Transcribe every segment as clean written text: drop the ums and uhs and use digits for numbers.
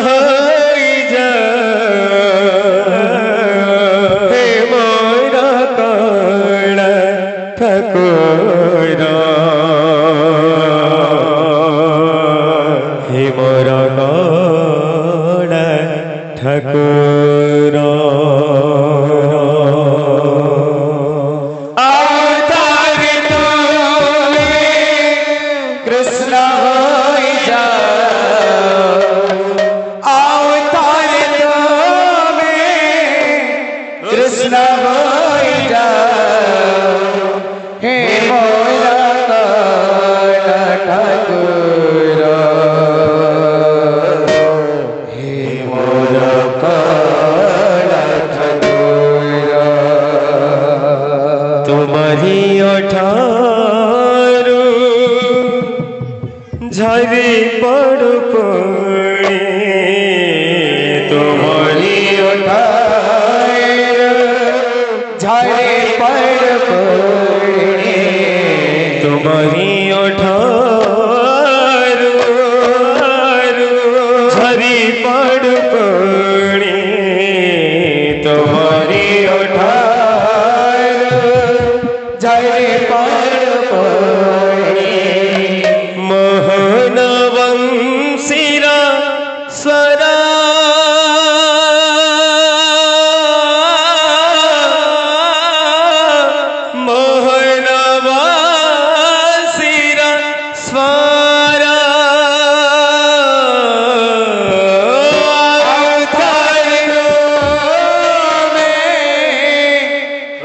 হই যা হে মোরা কড়া ঠাকুর হে মোরা কড়া ঠাকুর तुम्हारी ओठारू झरी पड़ पड़े तुम्हारी ओठारू झरी पड़ पड़े तुम्हारी ओठारू झरी पड़ पड़े तुम्हारी झरे पड़ पड़े मोहन वंशीरा स्वरा मोहन वंशीरा स्वरा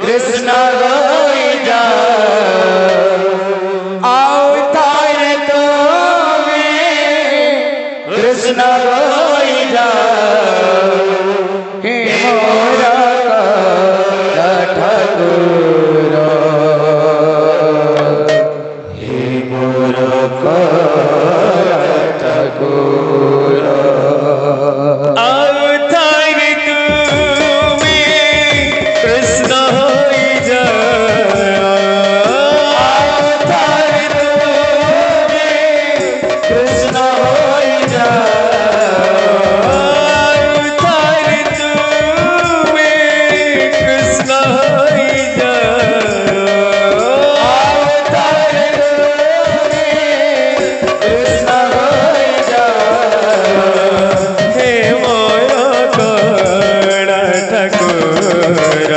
कृष्ण कृष्ण रोई जा हे मोरा ठाकुर हे मोरा ठाकुर अवतार तुम्हें कृष्ण होई जा अवतार तुम्हें कृष्ण होई जा हे मोरा कड़ा ठाकुर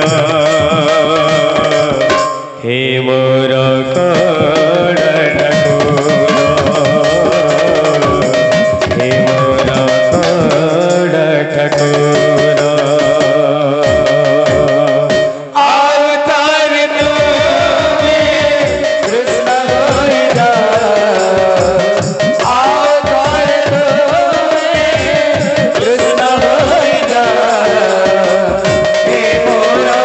हे मोरा कड़ा ठाकुर अवतार तुम्हें कृष्ण होई जा अवतार तुम्हें कृष्ण होई जा हे मोरा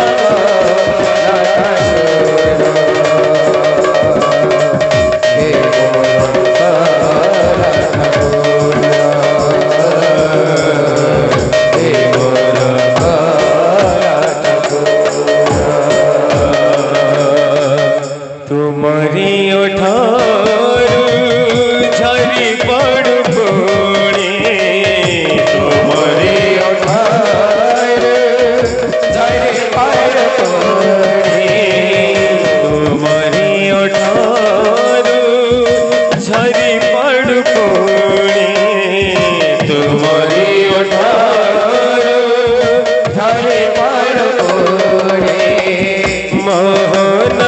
तुम्हारी ओठारू झरी पड़ पड़े तुम्हारी ओठारू झरी पड़ पड़े तुम्हारी ओठारू झरी पड़ पड़े तुम्हारी ओठारू झरी पड़ पड़े मोहन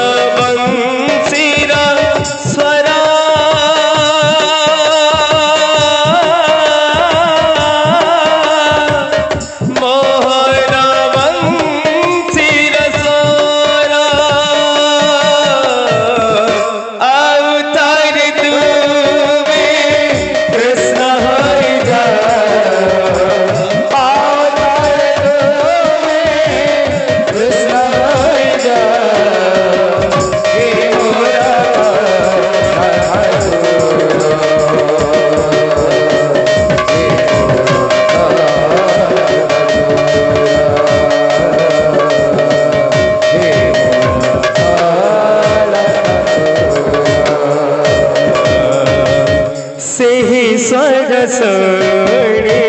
से ही स्वर्ग सोड़े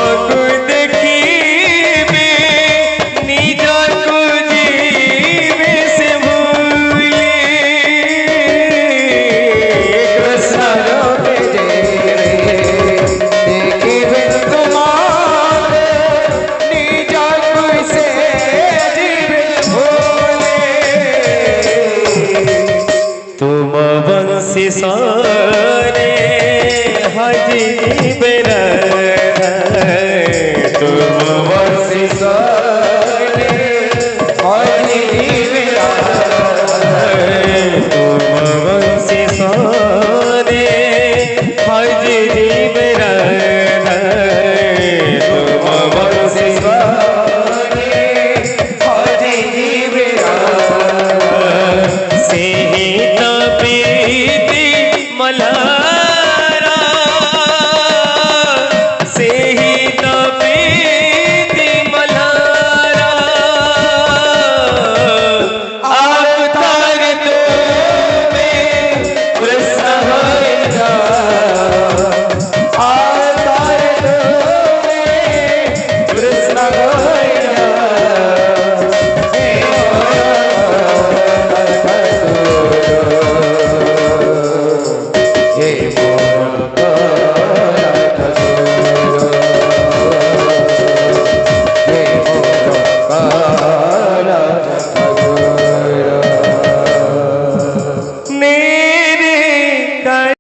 तुमको देखिबे निजको जीवे से भूले कृष्ण के देखिबे तुम्हारे निजको से जीवे भूले तुम बंसी सारे हाजी बेरा तुम